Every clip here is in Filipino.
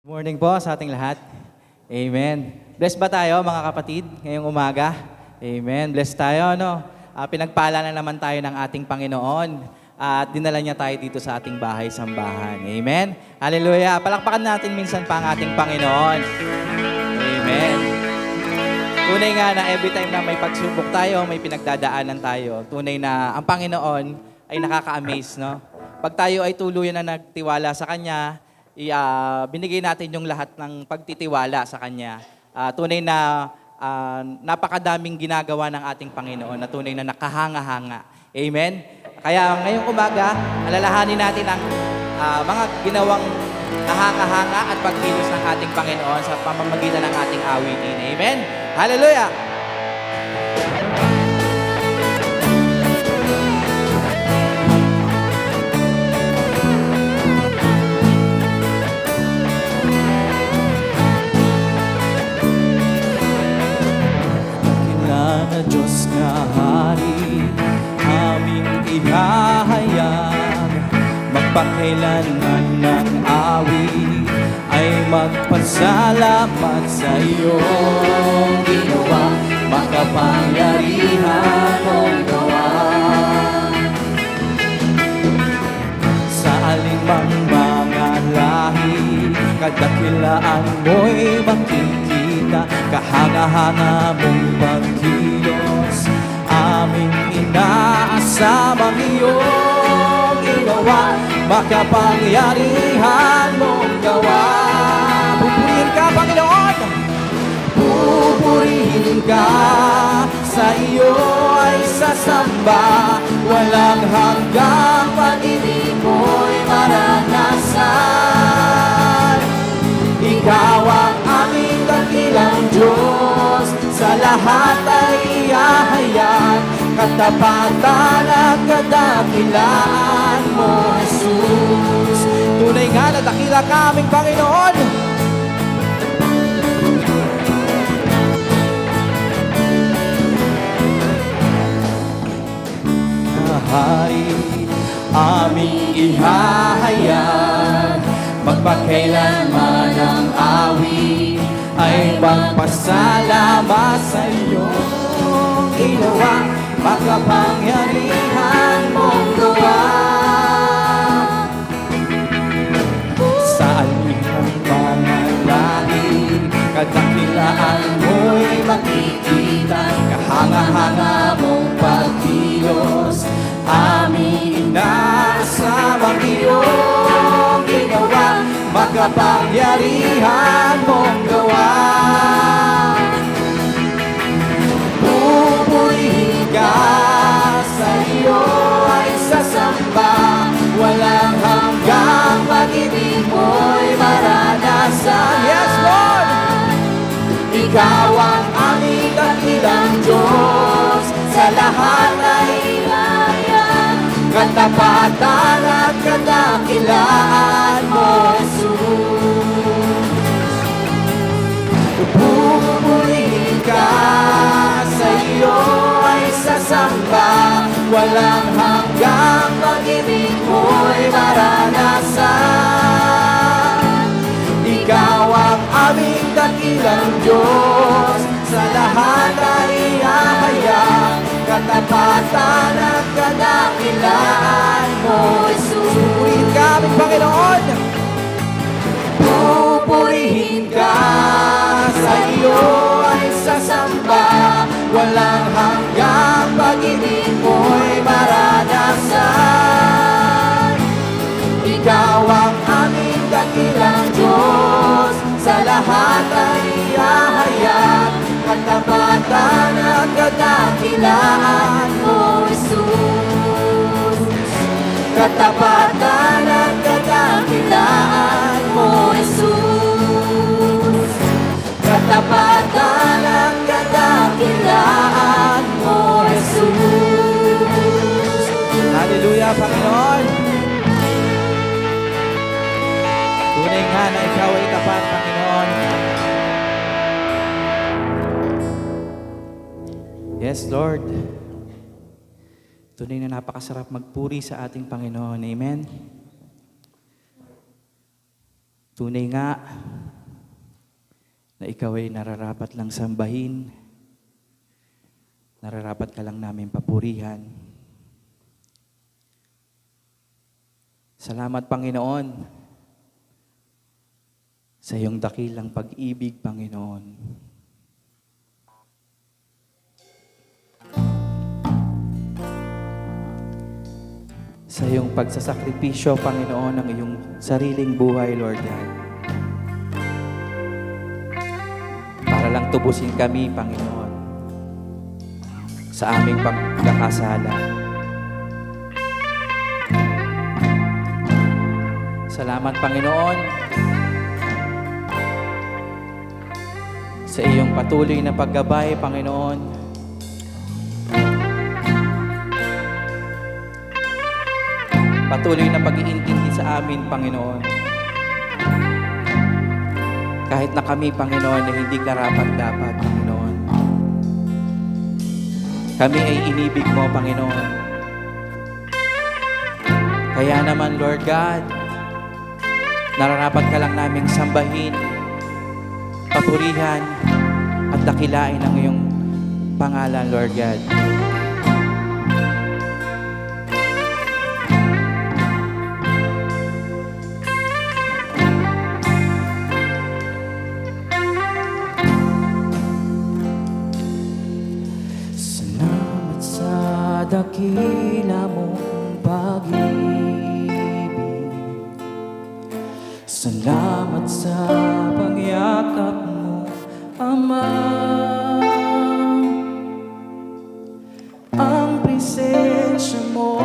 Morning po sa ating lahat. Amen. Bless ba tayo mga kapatid ngayong umaga? Amen. Bless tayo, no? Pinagpala na naman tayo ng ating Panginoon at dinala niya tayo dito sa ating bahay-sambahan. Amen. Hallelujah. Palakpakan natin minsan pa ang ating Panginoon. Amen. Tunay nga na every time na may pagsubok tayo, may pinagdadaanan tayo, tunay na ang Panginoon ay nakaka-amaze, no? Pag tayo ay tuluyan na nagtiwala sa Kanya, binigay natin yung lahat ng pagtitiwala sa Kanya. Tunay na napakadaming ginagawa ng ating Panginoon na tunay na nakahanga-hanga. Amen? Kaya ngayong umaga, alalahanin natin ang mga ginawang kahanga-hanga at pagkilos ng ating Panginoon sa pamamagitan ng ating awitin. Amen? Hallelujah! Na Diyos nga hari, aming ihahayag, magpakailanman ng awit, ay magpasalamat sa iyong ginawa, makapangyarihan mong gawa. Sa alinmang mga lahi, kadakilaan mo'y makikita, kahanga-hanga mong pagkilos, aming inaasamang iyong ginawa, makapangyarihan mong gawa. Pupurihin ka, Panginoon! Pupurihin ka, sa iyo ay sasamba, walang hanggang pag-ibig mo'y maranasan. Ikaw ang aming dakilang Diyos, sa lahat ay ihahayag, katapatan at kadakilaan mo, Jesus. Tunay nga na dakila ka aming Panginoon. Hari, aming ihahayag, magpakailanman ang awit, ay magpasalamat sa iyong ginawa, makapangyarihan mong gawa. Sa alihang mga lahi, kadakilaan mo'y makikita, kahanga-hanga mong pagkilos, aming inaasamang iyong ginawa, makapangyarihan mong gawa. Pupurihin ka, sa iyo ay sasamba, walang hanggang pag-ibig mo'y maranasan. Yes, Lord! Ikaw ang aming dakilang Diyos, sa lahat ay ihayag, katapatan at kadakilaan mo, Jesus. Pupurihin ka, sa iyo ay sasamba, walang hanggang pag-ibig mo'y maranasan. Ikaw ang aming dakilang Diyos, sa lahat ay ihahayag, katapatan at kadakilaan mo, Jesus. Pupurihin ka aming Panginoon. Pupurihin ka, sa iyo ay sasamba, walang hanggang pag-ibig mo'y maranasan. Ikaw ang aming dakilang Diyos, sa lahat ay ihahayag, katapatan at kadakilaan mo, Jesus. Katapatan at kadakilaan mo, Jesus. Katapatan at kadakilaan mo, Jesus. Hallelujah, Panginoon! Tunay nga na ikaw ay tapat, Panginoon. Yes, Lord. Tunay na napakasarap magpuri sa ating Panginoon. Amen. Tunay nga na ikaw ay nararapat lang sambahin, nararapat ka lang namin papurihan. Salamat, Panginoon, sa iyong dakilang pag-ibig, Panginoon. Sa iyong pagsasakripisyo, Panginoon, ng iyong sariling buhay, Lord God. Para lang tubusin kami, Panginoon, sa aming pagkakasala. Salamat, Panginoon, sa iyong patuloy na paggabay, Panginoon. Patuloy na pag-iintindi sa amin, Panginoon. Kahit na kami, Panginoon, na hindi karapat-dapat, Panginoon. Kami ay inibig mo, Panginoon. Kaya naman, Lord God, nararapat ka lang naming sambahin, papurihan, at dakilain ang iyong pangalan, Lord God. Salamat sa dakila mong pag-ibig. Salamat sa pagyakap mo, Ama. Ang presensya mo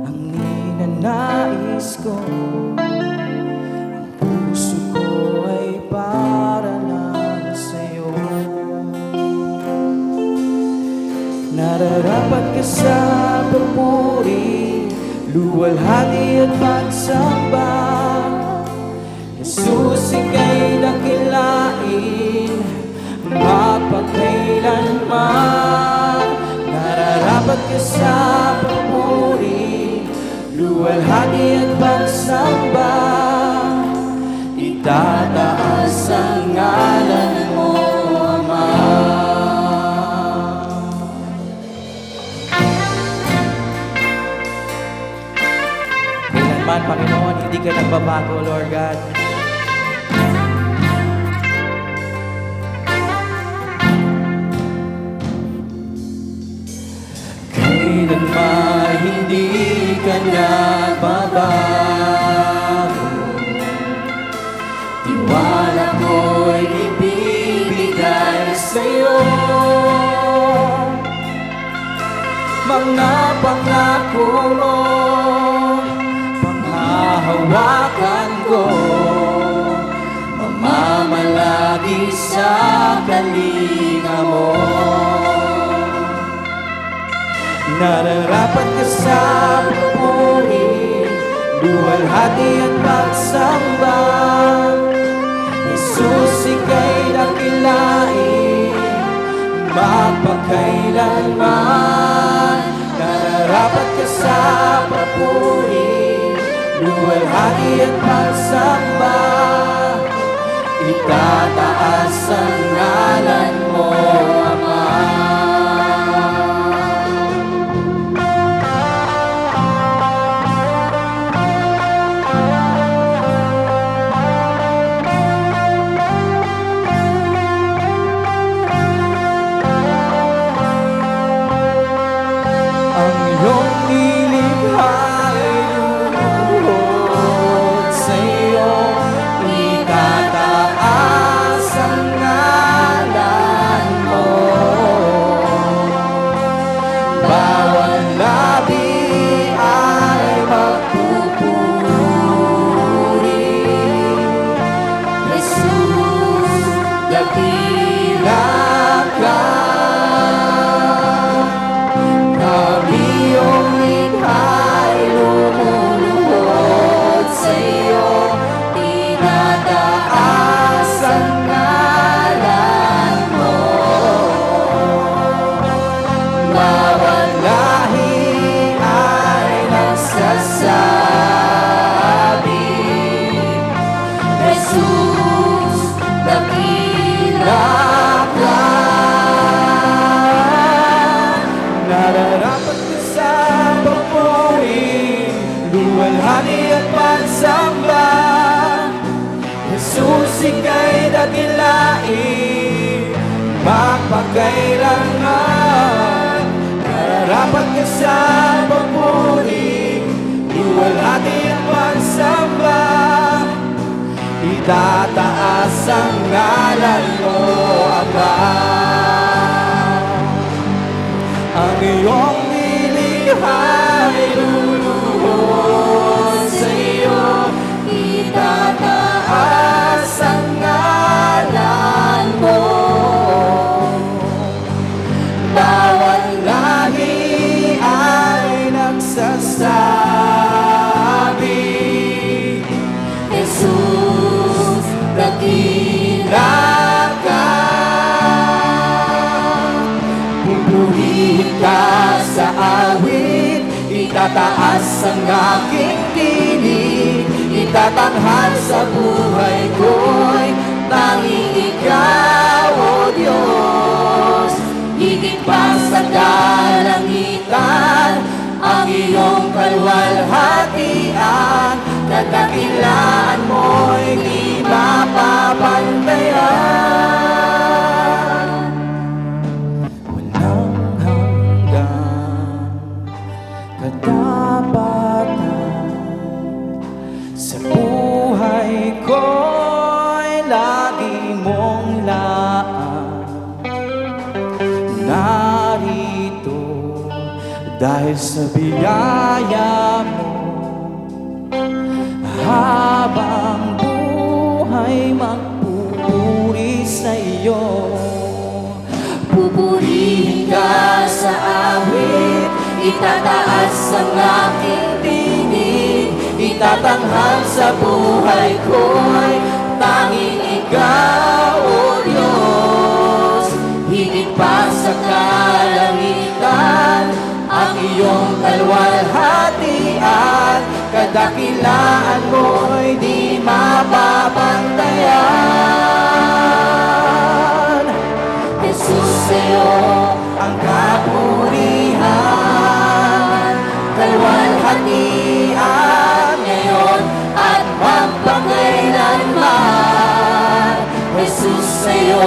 ang ninanais ko. Ang puso ko ay para lang sa'yo. Nararapat ka sa papuri, luwalhati at pagsamba. Jesus, ika'y dakilain, magpakailanman. Nararapat ka sa papuri, luwalhati at pagsamba. Itataas ang ngalan mo, Ama. Kailanman, Panginoon, hindi ka nagbabago, Lord God. Kailanman hindi ka nagbabago. Tiwala ko'y ibibigay sa'yo. Mga pangako mo, panghahawakan ko, mamamalagi sa kalinga mo. Nararapat ka sa papuri, luwalhati at pagsamba. Jesus, ika'y dakilain, magpakailanman. Nararapat ka sa papuri, luwalhati at pagsamba. Itataas ang ngalan mo, Ama. Ang iyong nilikha'y lumuhod sa'yo. Itataas ang ngalan mo. Bawat labi ay magpupuri. Jesus, dakila ka. Kami iyong likha'y lumuluhod sa'yo. Tinataas ang ngalan mo. Bawat lahi ay nagsasabi, Jesus, magkailanman. Nararapat ka sa papuri, iwalhati at pagsamba. Itataas ang ngalan mo, Ama. Ang iyong niliha'y luluhod sa iyo. Itataas ang ngalan mo. Bawat lahi ay nagsasabi, Jesus, dakila ka. Pupurihin ka sa awit, itataas ang aking tinig. Itatanghal sa buhay ko'y tanging ikaw, O Diyos. Higit pa sa kalangitan, ang iyong kalwalhatian. Kadakilaan mo'y di mapapantayan. Walang hanggang katapatan, sa buhay ko'y lagi mong laan. Narito dahil sa biyaya mo, habang buhay magpupuri sa iyo. Pupurihin ka sa awit, itataas ang aking tinig. Itatanghal sa buhay ko'y tanging ikaw, O Diyos. Higit pa sa kalangitan, ang iyong kalwalhatian. Kadakilaan mo'y di mapapantayan. Jesus, sa'yo ang kapurihan, kalwalhatian ngayon at magpakailanman. Jesus, sa'yo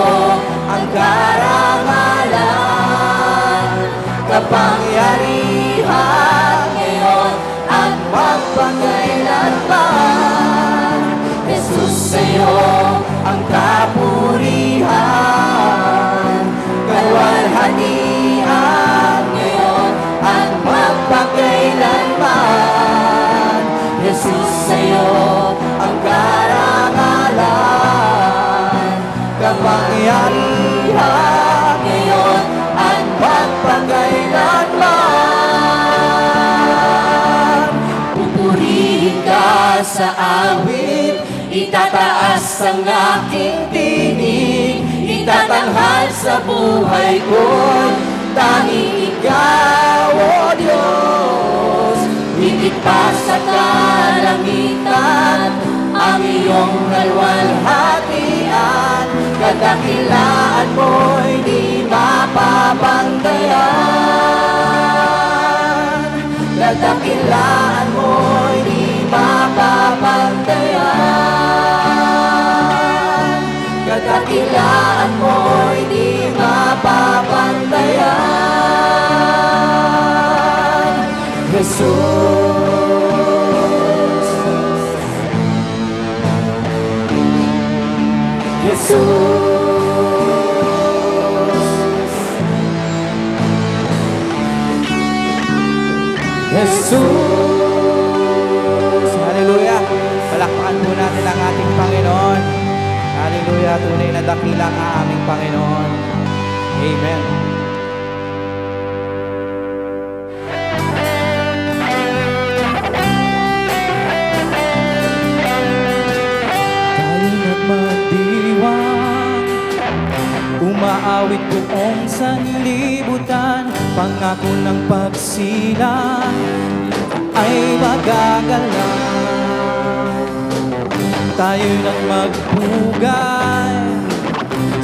ang karangalan, kapangyarihan ngayon at magpakailanman. Jesus, sa'yo ang kapurihan, kalwalhatian ngayon at magpakailanman. Jesus, sa'yo ang karangalan, kapangyarihan ngayon at magpakailanman. Pupurihin ka sa awit, itataas ang aking tinig. Itatanghal sa buhay ko'y tanging ikaw, O Diyos. Higit pa sa kalangitan, ang iyong kalwalhatian. Kadakilaan mo'y di mapapantayan. Kadakilaan mo'y di mapapantayan. Kadakilaan mo'y di mapapantayan. Jesus, Jesus, Jesus. Hallelujah. Palakpakan po natin ang ating Panginoon. Hallelujah. Tunay na dakila ka aming Panginoon. Amen. Tayo nagmagdiwang, umaawit buong sanlibutan. Pangako ng pagsilang ay magagalang. Tayo nang magpugay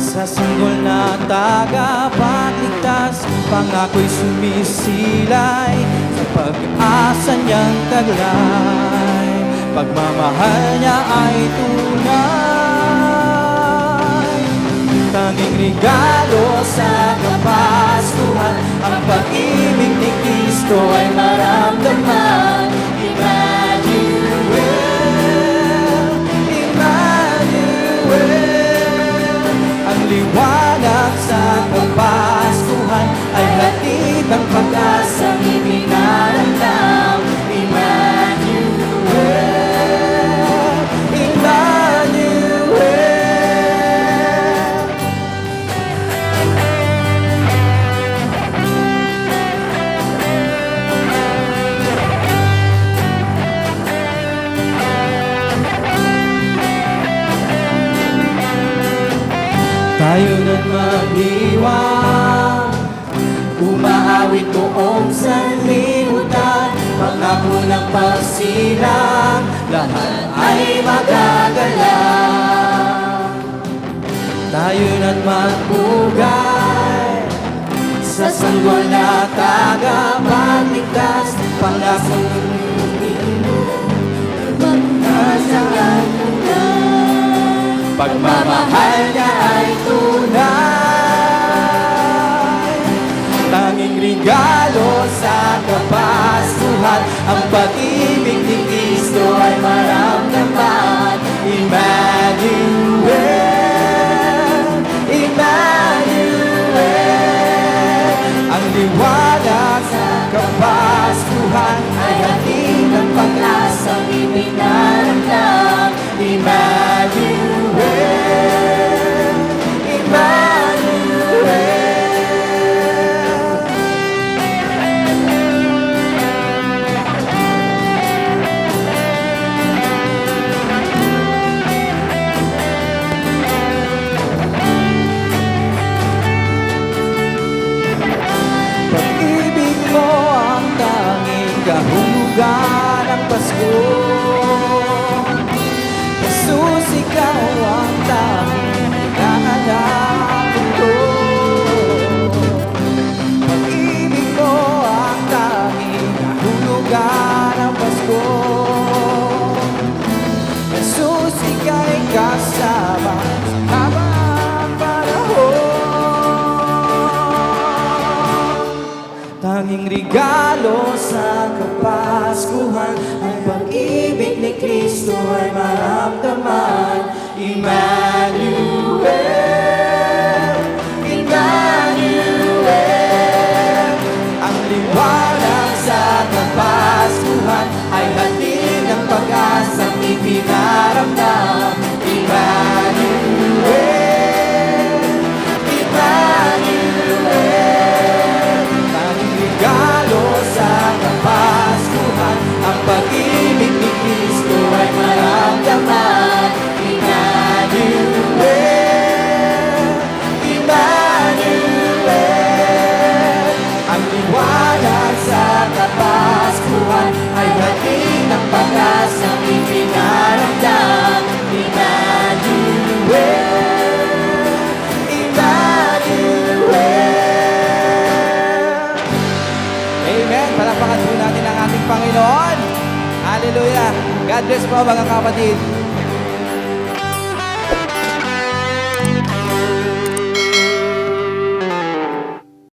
sa sanggol na tagapagligtas. Pangako'y sumisilay sa pag-asa niyang taglay. Pagmamahal niya ay tunay, tanging regalo sa Kapaskuhan, ang pag-ibig ni Kristo ay maramdaman. Emmanuel, Emmanuel, ang liwanag sa Kapaskuhan ay hatid ng pag-asang ipinaramdam. Emmanuel, Emmanuel. Tayo na't mag-iwan, umaawit buong sanlibutan, pangako ng pagsilang, lahat ay magagalang. Tayo na't magpugay sa sanggol na tagapagligtas, pangako pagmamahal niya ay tunay. Tanging regalo sa Kapaskuhan, ang pag-ibig ni Kristo ay maramdaman. Emmanuel, Emmanuel, ang liwanag sa Kapaskuhan ay hatid ng pag-asang ipinaramdam. Emmanuel, Emmanuel. Pag-ibig mo ang tanging kahulugan ng Pasko. Jesus, ikaw ang tanging hinahanapin ko. Pag-ibig mo ang tanging kahulugan ng Pasko. Jesus, ika'y kasama sa habang panahon. Tanging regalo sa Kapaskuhan, ang pag-ibig ni Kristo ay maramdaman. Emmanuel, Emmanuel, ang liwanag sa Kapaskuhan ay hatid ng pag-asang ipinaramdam. Emmanuel, Emmanuel, tanging regalo sa Kapaskuhan, ang pag-ibig ni Kristo ay maramdaman. Emmanuel, Emmanuel, ang liwanag sa Kapaskuhan ay hatid ng pag-asang ipinaramdam. Emmanuel, Emmanuel. Amen. Palakpakan po natin ang ating Panginoon. Hallelujah. God bless po mga kapatid.